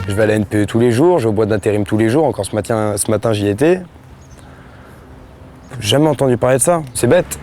Je vais à la NPE tous les jours, je vais au boîte d'intérim tous les jours, encore ce matin j'y étais. Jamais entendu parler de ça, c'est bête.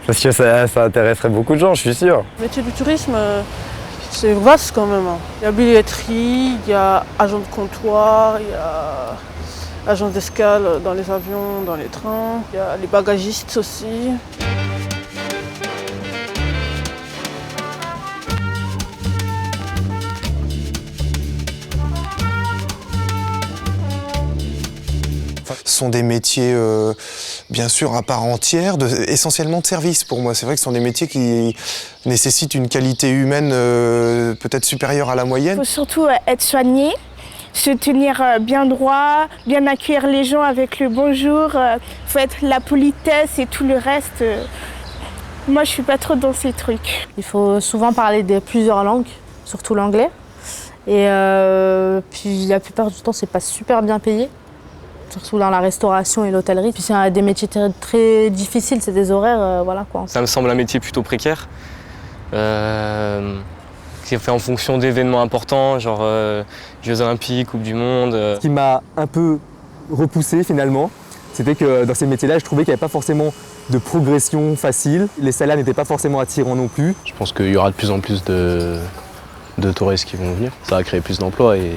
Parce que ça intéresserait beaucoup de gens, je suis sûr. Le métier du tourisme, c'est vaste quand même. Il y a billetterie, il y a agent de comptoir, il y a agent d'escale dans les avions, dans les trains, il y a les bagagistes aussi. Ce sont des métiers, bien sûr, à part entière, essentiellement de service pour moi. C'est vrai que ce sont des métiers qui nécessitent une qualité humaine peut-être supérieure à la moyenne. Il faut surtout être soigné, se tenir bien droit, bien accueillir les gens avec le bonjour. Il faut être la politesse et tout le reste. Moi, je suis pas trop dans ces trucs. Il faut souvent parler de plusieurs langues, surtout l'anglais. Et puis la plupart du temps, c'est pas super bien payé. Surtout dans la restauration et l'hôtellerie. Puis c'est des métiers très difficiles, c'est des horaires, voilà quoi. Ça me semble un métier plutôt précaire, qui est fait en fonction d'événements importants, genre Jeux Olympiques, Coupe du Monde. Ce qui m'a un peu repoussé finalement, c'était que dans ces métiers-là, je trouvais qu'il n'y avait pas forcément de progression facile. Les salaires n'étaient pas forcément attirants non plus. Je pense qu'il y aura de plus en plus de touristes qui vont venir. Ça va créer plus d'emplois et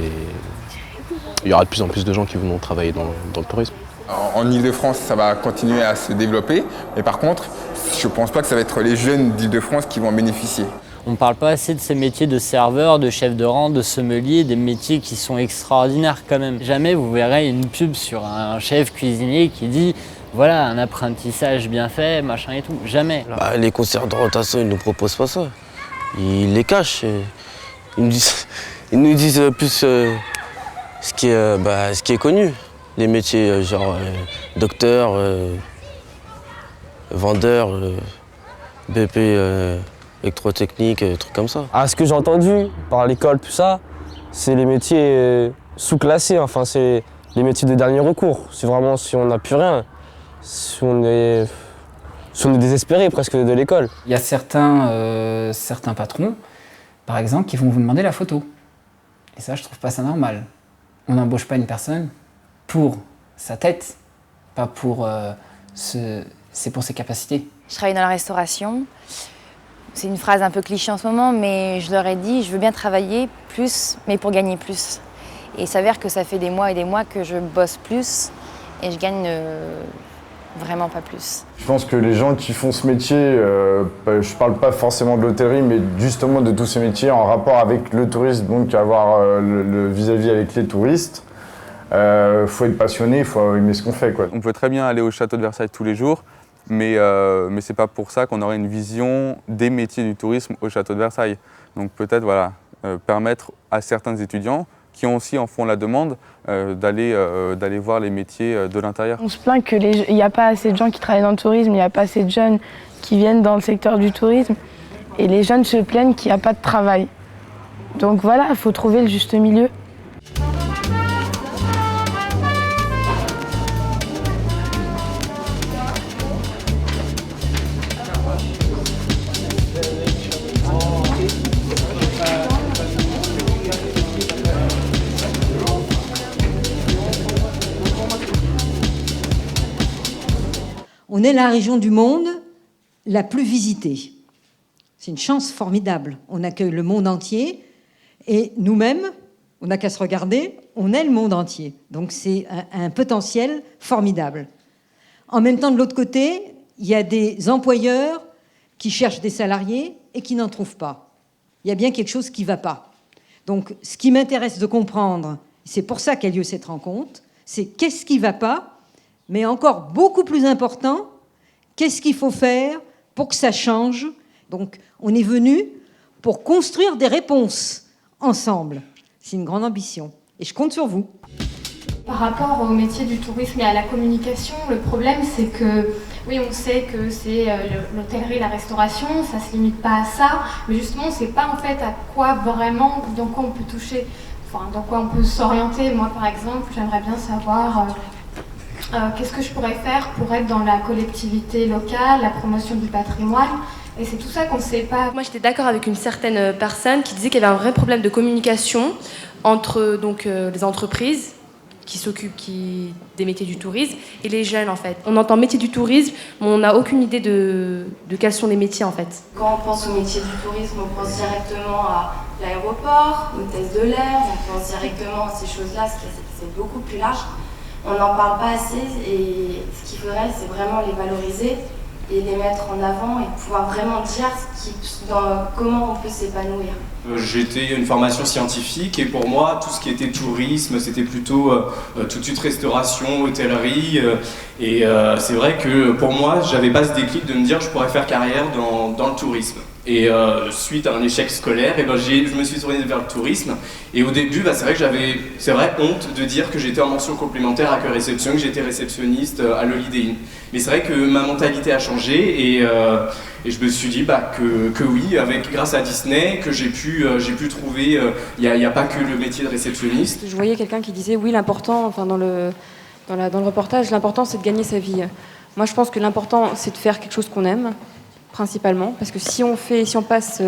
il y aura de plus en plus de gens qui vont travailler dans le tourisme. En Ile-de-France, ça va continuer à se développer, mais par contre, je ne pense pas que ça va être les jeunes d'Ile-de-France qui vont en bénéficier. On ne parle pas assez de ces métiers de serveur, de chef de rang, de sommelier, des métiers qui sont extraordinaires quand même. Jamais vous verrez une pub sur un chef cuisinier qui dit voilà, un apprentissage bien fait, machin et tout. Jamais. Les concerts d'orientation, ils ne nous proposent pas ça. Ils les cachent. Ils nous disent plus ce qui est connu. Les métiers genre docteur, vendeur, BP électrotechnique, trucs comme ça. Ce que j'ai entendu par l'école, tout ça, c'est les métiers sous-classés, enfin c'est les métiers de dernier recours. C'est vraiment si on n'a plus rien, si on est désespéré presque de l'école. Il y a certains patrons, par exemple, qui vont vous demander la photo. Et ça, je trouve pas ça normal. On n'embauche pas une personne pour sa tête, pas pour c'est pour ses capacités. Je travaille dans la restauration. C'est une phrase un peu cliché en ce moment, mais je leur ai dit, je veux bien travailler plus, mais pour gagner plus. Et il s'avère que ça fait des mois et des mois que je bosse plus et je gagne vraiment pas plus. Je pense que les gens qui font ce métier, je parle pas forcément de l'hôtellerie, mais justement de tous ces métiers en rapport avec le tourisme, donc avoir le vis-à-vis avec les touristes. Faut être passionné, il faut aimer ce qu'on fait, quoi. On peut très bien aller au château de Versailles tous les jours, mais c'est pas pour ça qu'on aurait une vision des métiers du tourisme au château de Versailles. Donc peut-être permettre à certains étudiants qui aussi en font la demande d'aller voir les métiers de l'intérieur. On se plaint qu'il n'y a pas assez de gens qui travaillent dans le tourisme, il n'y a pas assez de jeunes qui viennent dans le secteur du tourisme et les jeunes se plaignent qu'il n'y a pas de travail. Donc voilà, il faut trouver le juste milieu. On est la région du monde la plus visitée. C'est une chance formidable. On accueille le monde entier et nous-mêmes, on n'a qu'à se regarder, on est le monde entier. Donc c'est un potentiel formidable. En même temps, de l'autre côté, il y a des employeurs qui cherchent des salariés et qui n'en trouvent pas. Il y a bien quelque chose qui ne va pas. Donc ce qui m'intéresse de comprendre, c'est pour ça qu'a lieu cette rencontre, c'est qu'est-ce qui ne va pas, mais encore beaucoup plus important, qu'est-ce qu'il faut faire pour que ça change? Donc, on est venu pour construire des réponses ensemble. C'est une grande ambition. Et je compte sur vous. Par rapport au métier du tourisme et à la communication, le problème, c'est que, oui, on sait que c'est l'hôtellerie, la restauration, ça ne se limite pas à ça, mais justement, on ne sait pas en fait à quoi vraiment, dans quoi on peut toucher, enfin, dans quoi on peut s'orienter. Moi, par exemple, j'aimerais bien savoir... qu'est-ce que je pourrais faire pour être dans la collectivité locale, la promotion du patrimoine? Et c'est tout ça qu'on ne sait pas. Moi, j'étais d'accord avec une certaine personne qui disait qu'il y avait un vrai problème de communication entre les entreprises qui s'occupent des métiers du tourisme et les jeunes, en fait. On entend métier du tourisme, mais on n'a aucune idée de quels sont les métiers, en fait. Quand on pense au métier du tourisme, on pense directement à l'aéroport, hôtesse de l'air, on pense directement à ces choses-là, c'est beaucoup plus large. On n'en parle pas assez et ce qu'il faudrait, c'est vraiment les valoriser et les mettre en avant et pouvoir vraiment dire comment on peut s'épanouir. J'ai été une formation scientifique et pour moi, tout ce qui était tourisme, c'était plutôt tout de suite restauration, hôtellerie. Et c'est vrai que pour moi, j'avais pas ce déclic de me dire je pourrais faire carrière dans le tourisme. Et suite à un échec scolaire, je me suis tourné vers le tourisme. Et au début, c'est vrai que j'avais honte de dire que j'étais en mention complémentaire à Accueil Réception, que j'étais réceptionniste à l'Holiday Inn. Mais c'est vrai que ma mentalité a changé et je me suis dit que oui, grâce à Disney, que j'ai pu trouver, il n'y a pas que le métier de réceptionniste. Je voyais quelqu'un qui disait oui, l'important, dans le reportage, l'important c'est de gagner sa vie. Moi je pense que l'important c'est de faire quelque chose qu'on aime, principalement, parce que si on passe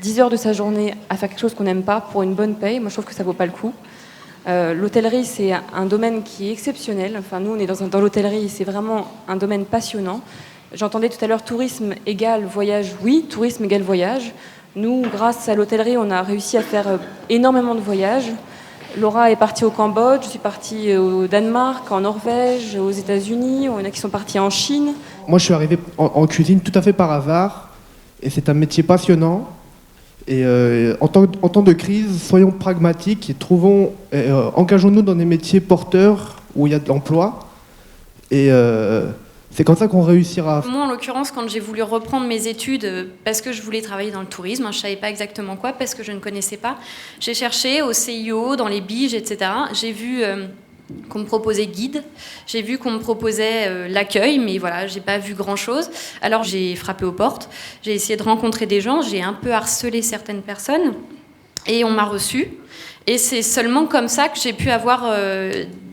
10 heures de sa journée à faire quelque chose qu'on n'aime pas pour une bonne paye, moi je trouve que ça vaut pas le coup. L'hôtellerie c'est un domaine qui est exceptionnel, nous on est dans l'hôtellerie, c'est vraiment un domaine passionnant. J'entendais tout à l'heure tourisme égale voyage, oui, tourisme égale voyage. Nous, grâce à l'hôtellerie, on a réussi à faire énormément de voyages. Laura est partie au Cambodge, je suis partie au Danemark, en Norvège, aux États-Unis, on a qui sont partis en Chine. Moi, je suis arrivé en cuisine tout à fait par hasard, et c'est un métier passionnant. Et en temps de crise, soyons pragmatiques et engageons-nous dans des métiers porteurs où il y a de l'emploi. Et c'est comme ça qu'on réussira. Moi, en l'occurrence, quand j'ai voulu reprendre mes études, parce que je voulais travailler dans le tourisme, je ne savais pas exactement quoi, parce que je ne connaissais pas, j'ai cherché au CIO, dans les biges, etc. J'ai vu qu'on me proposait guide, j'ai vu qu'on me proposait l'accueil, mais voilà, j'ai pas vu grand-chose. Alors j'ai frappé aux portes, j'ai essayé de rencontrer des gens, j'ai un peu harcelé certaines personnes, et on m'a reçue. Et c'est seulement comme ça que j'ai pu avoir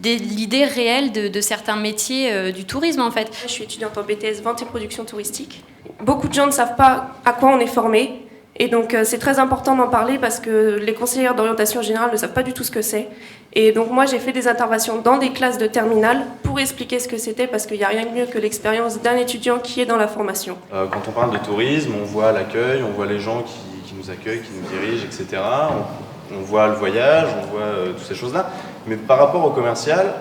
l'idée réelle de certains métiers du tourisme, en fait. Je suis étudiante en BTS Vente et Production Touristique. Beaucoup de gens ne savent pas à quoi on est formé. Et donc c'est très important d'en parler parce que les conseillères d'orientation générale ne savent pas du tout ce que c'est. Et donc moi j'ai fait des interventions dans des classes de terminale pour expliquer ce que c'était parce qu'il n'y a rien de mieux que l'expérience d'un étudiant qui est dans la formation. Quand on parle de tourisme, on voit l'accueil, on voit les gens qui nous accueillent, qui nous dirigent, etc. On voit le voyage, on voit toutes ces choses-là. Mais par rapport au commercial,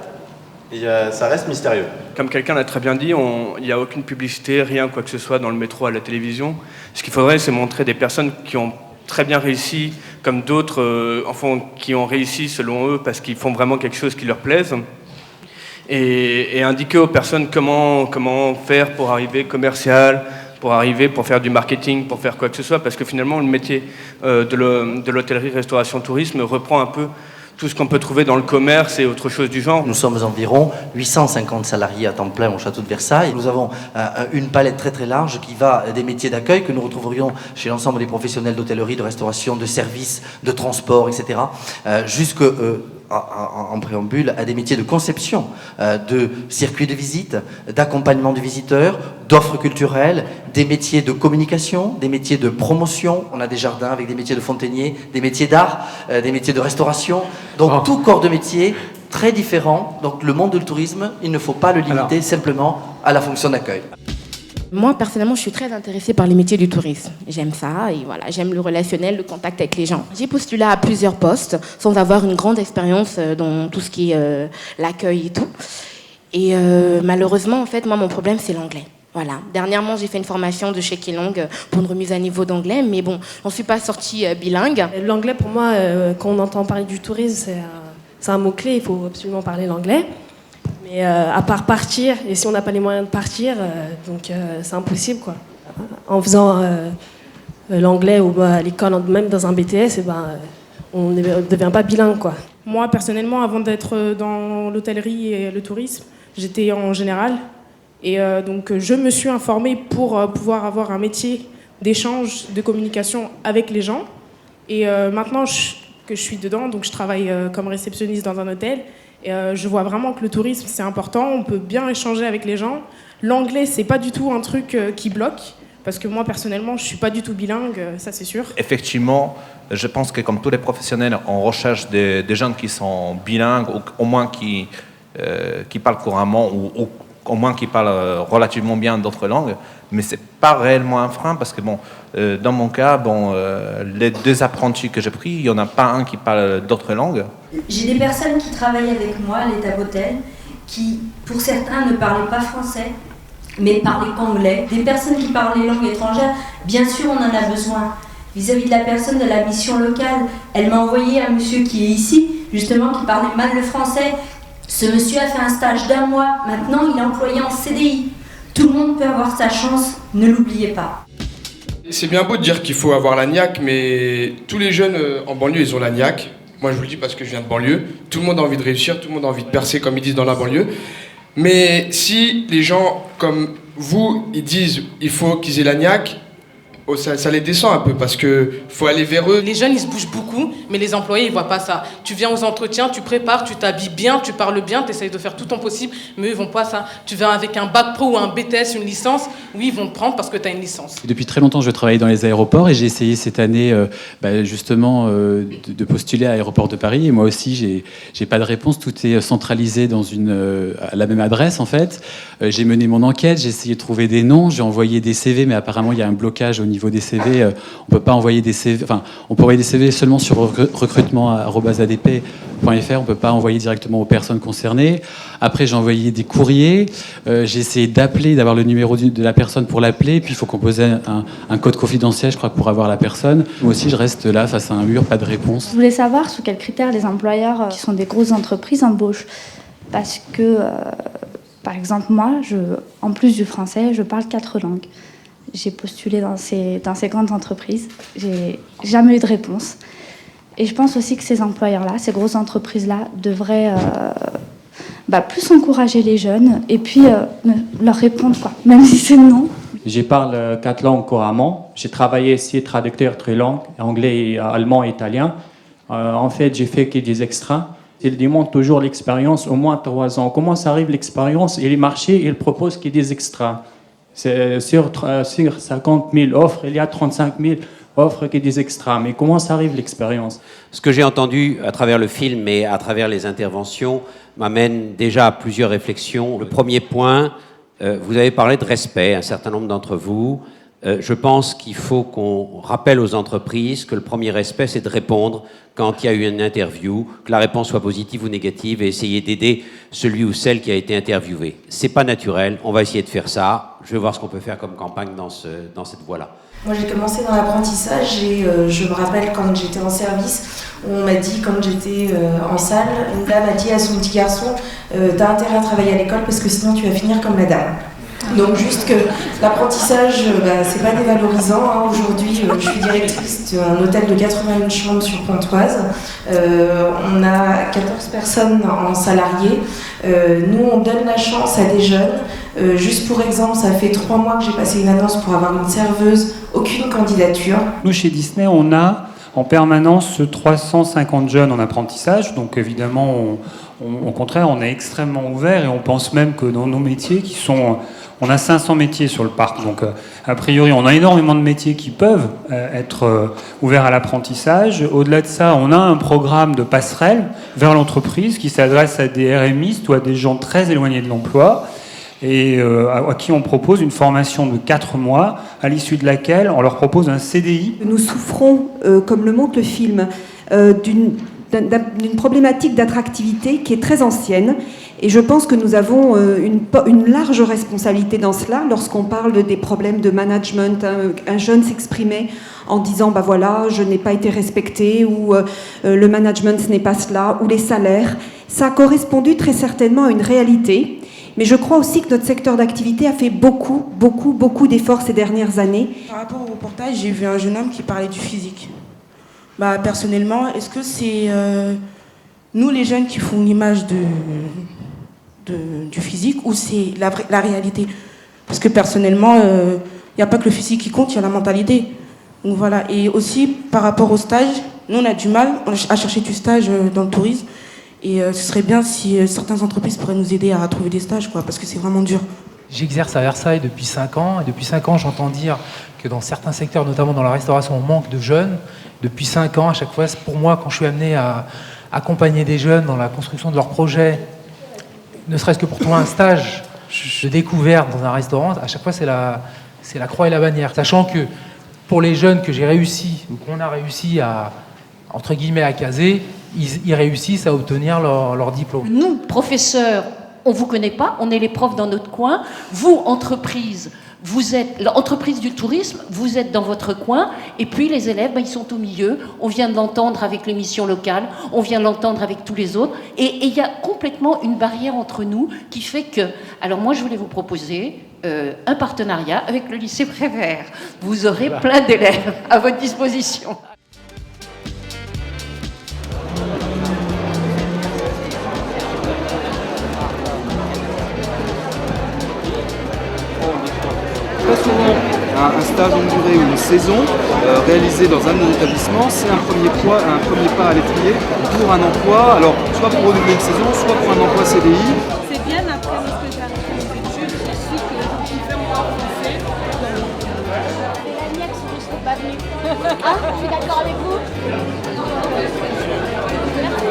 ça reste mystérieux. Comme quelqu'un l'a très bien dit, il n'y a aucune publicité, rien, quoi que ce soit dans le métro, à la télévision. Ce qu'il faudrait, c'est montrer des personnes qui ont très bien réussi, comme d'autres qui ont réussi selon eux parce qu'ils font vraiment quelque chose qui leur plaise. Et indiquer aux personnes comment faire pour arriver commercial, pour faire du marketing, pour faire quoi que ce soit, parce que finalement, le métier de l'hôtellerie, restauration, tourisme reprend un peu tout ce qu'on peut trouver dans le commerce et autre chose du genre. Nous sommes environ 850 salariés à temps plein au château de Versailles. Nous avons une palette très très large qui va des métiers d'accueil que nous retrouverions chez l'ensemble des professionnels d'hôtellerie, de restauration, de services, de transport, etc. Jusque en préambule à des métiers de conception, de circuits de visite, d'accompagnement du visiteur, d'offres culturelles, des métiers de communication, des métiers de promotion. On a des jardins avec des métiers de fontainiers, des métiers d'art, des métiers de restauration. Donc tout corps de métier très différent. Donc le monde du tourisme, il ne faut pas le limiter simplement à la fonction d'accueil. Moi, personnellement, je suis très intéressée par les métiers du tourisme. J'aime ça et voilà, j'aime le relationnel, le contact avec les gens. J'ai postulé à plusieurs postes sans avoir une grande expérience dans tout ce qui est l'accueil et tout. Et malheureusement, en fait, moi, mon problème, c'est l'anglais. Voilà. Dernièrement, j'ai fait une formation de chez Kelong pour une remise à niveau d'anglais, mais bon, j'en suis pas sortie bilingue. L'anglais, pour moi, quand on entend parler du tourisme, c'est un mot-clé, il faut absolument parler l'anglais. Mais à part partir, et si on n'a pas les moyens de partir, c'est impossible, quoi. En faisant l'anglais ou à l'école, même dans un BTS, on ne devient pas bilingue, quoi. Moi, personnellement, avant d'être dans l'hôtellerie et le tourisme, j'étais en général. Et donc, je me suis informée pour pouvoir avoir un métier d'échange, de communication avec les gens. Et maintenant que je suis dedans, donc je travaille comme réceptionniste dans un hôtel. Et je vois vraiment que le tourisme, c'est important. On peut bien échanger avec les gens. L'anglais, c'est pas du tout un truc qui bloque. parce que moi, personnellement, je ne suis pas du tout bilingue, ça c'est sûr. Effectivement, je pense que comme tous les professionnels, on recherche des jeunes qui sont bilingues, ou au moins qui parlent couramment, ou au moins qui parlent relativement bien d'autres langues, mais ce n'est pas réellement un frein, parce que dans mon cas, les 2 apprentis que j'ai pris, il n'y en a pas un qui parle d'autres langues. J'ai des personnes qui travaillent avec moi à l'état hôtel, qui, pour certains, ne parlaient pas français, mais parlaient qu'anglais. Des personnes qui parlent les langues étrangères, bien sûr, on en a besoin. Vis-à-vis de la personne de la mission locale, elle m'a envoyé un monsieur qui est ici, justement, qui parlait mal le français. Ce monsieur a fait un stage d'1 mois, maintenant il est employé en CDI. Tout le monde peut avoir sa chance, ne l'oubliez pas. C'est bien beau de dire qu'il faut avoir la niaque, mais tous les jeunes en banlieue, ils ont la niaque. Moi je vous le dis parce que je viens de banlieue. Tout le monde a envie de réussir, tout le monde a envie de percer comme ils disent dans la banlieue. Mais si les gens comme vous, ils disent il faut qu'ils aient la niaque, ça les descend un peu parce que faut aller vers eux. Les jeunes ils se bougent beaucoup, mais les employés ils voient pas ça. Tu viens aux entretiens, tu prépares, tu t'habilles bien, tu parles bien, tu essayes de faire tout ton possible, mais eux ils vont pas ça. Tu viens avec un bac pro ou un BTS, une licence, oui ils vont te prendre parce que tu as une licence. Depuis très longtemps je travaille dans les aéroports et j'ai essayé cette année justement de postuler à l'aéroport de Paris, et moi aussi j'ai pas de réponse, tout est centralisé dans à la même adresse en fait. J'ai mené mon enquête, j'ai essayé de trouver des noms, j'ai envoyé des CV, mais apparemment il y a un blocage au niveau des CV, on peut pas envoyer des CV, enfin on peut envoyer des CV seulement sur recrutement@adp.fr, on peut pas envoyer directement aux personnes concernées. Après j'ai envoyé des courriers, j'ai essayé d'appeler, d'avoir le numéro de la personne pour l'appeler, puis il faut composer un code confidentiel, je crois, pour avoir la personne. Moi aussi je reste là face à un mur, pas de réponse. Je voulais savoir sous quels critères les employeurs qui sont des grosses entreprises embauchent, parce que par exemple moi, en plus du français, je parle 4 langues. J'ai postulé dans ces grandes entreprises. J'ai jamais eu de réponse. Et je pense aussi que ces employeurs-là, ces grosses entreprises-là, devraient plus encourager les jeunes et puis leur répondre, quoi, même si c'est non. Je parle 4 langues couramment. J'ai travaillé ici traducteur trilingue, anglais, allemand et italien. En fait, j'ai fait que des extras. Ils demandent toujours l'expérience, au moins 3 ans. Comment ça arrive l'expérience? Et les marchés, ils proposent qu'il y ait des extras. Sur 50 000 offres, il y a 35 000 offres qui des extras. Mais comment ça arrive l'expérience? Ce que j'ai entendu à travers le film et à travers les interventions m'amène déjà à plusieurs réflexions. Le premier point, vous avez parlé de respect, un certain nombre d'entre vous. Je pense qu'il faut qu'on rappelle aux entreprises que le premier respect, c'est de répondre quand il y a eu une interview, que la réponse soit positive ou négative, et essayer d'aider celui ou celle qui a été interviewé. C'est pas naturel, on va essayer de faire ça. Je vais voir ce qu'on peut faire comme campagne dans cette voie-là. Moi, j'ai commencé dans l'apprentissage et je me rappelle quand j'étais en service, on m'a dit, quand j'étais en salle, une dame a dit à son petit garçon t'as intérêt à travailler à l'école parce que sinon tu vas finir comme la dame. Donc juste que l'apprentissage, c'est pas dévalorisant. Hein. Aujourd'hui, je suis directrice d'un hôtel de 81 chambres sur Pontoise. On a 14 personnes en salariés. Nous, on donne la chance à des jeunes. Juste pour exemple, ça fait 3 mois que j'ai passé une annonce pour avoir une serveuse, aucune candidature. Nous, chez Disney, on a en permanence 350 jeunes en apprentissage. Donc évidemment, au contraire, on est extrêmement ouvert et on pense même que dans nos métiers qui sont... On a 500 métiers sur le parc, donc a priori on a énormément de métiers qui peuvent être ouverts à l'apprentissage. Au-delà de ça, on a un programme de passerelle vers l'entreprise qui s'adresse à des RMistes ou à des gens très éloignés de l'emploi et à qui on propose une formation de 4 mois, à l'issue de laquelle on leur propose un CDI. Nous souffrons, comme le montre le film, d'une problématique d'attractivité qui est très ancienne. Et je pense que nous avons une large responsabilité dans cela. Lorsqu'on parle des problèmes de management, un jeune s'exprimait en disant bah voilà, je n'ai pas été respecté, ou le management ce n'est pas cela, ou les salaires. Ça a correspondu très certainement à une réalité. Mais je crois aussi que notre secteur d'activité a fait beaucoup d'efforts ces dernières années. Par rapport au reportage, j'ai vu un jeune homme qui parlait du physique. Personnellement, est-ce que c'est nous les jeunes qui font l'image du physique ou c'est la réalité? Parce que personnellement, il n'y a pas que le physique qui compte, il y a la mentalité. Donc voilà. Et aussi par rapport au stage, nous on a du mal à chercher du stage dans le tourisme. Et ce serait bien si certaines entreprises pourraient nous aider à trouver des stages, parce que c'est vraiment dur. J'exerce à Versailles depuis 5 ans, et depuis 5 ans, j'entends dire que dans certains secteurs, notamment dans la restauration, on manque de jeunes. Depuis 5 ans, à chaque fois, pour moi, quand je suis amené à accompagner des jeunes dans la construction de leurs projets, ne serait-ce que pour trouver un stage de découverte dans un restaurant, à chaque fois, c'est la croix et la bannière. Sachant que pour les jeunes que j'ai réussi, ou qu'on a réussi à, entre guillemets, à caser, ils réussissent à obtenir leur diplôme. Nous, professeurs, on ne vous connaît pas, on est les profs dans notre coin. Vous, entreprise, vous êtes l'entreprise du tourisme, vous êtes dans votre coin, et puis les élèves, ils sont au milieu. On vient de l'entendre avec l'émission locale, on vient de l'entendre avec tous les autres, et il y a complètement une barrière entre nous qui fait que... Alors moi, je voulais vous proposer un partenariat avec le lycée Prévert. Vous aurez plein d'élèves à votre disposition. Très souvent, un stage d'une durée ou une saison réalisé dans un de nos établissements, c'est un premier pas à l'étrier pour un emploi, alors soit pour renouveler une saison, soit pour un emploi CDI. C'est bien après lorsque j'ai arrêté mes études, j'ai su que je pouvais encore français. La niaque, si je ne serais pas venue. Ah, je suis d'accord avec vous. Merci.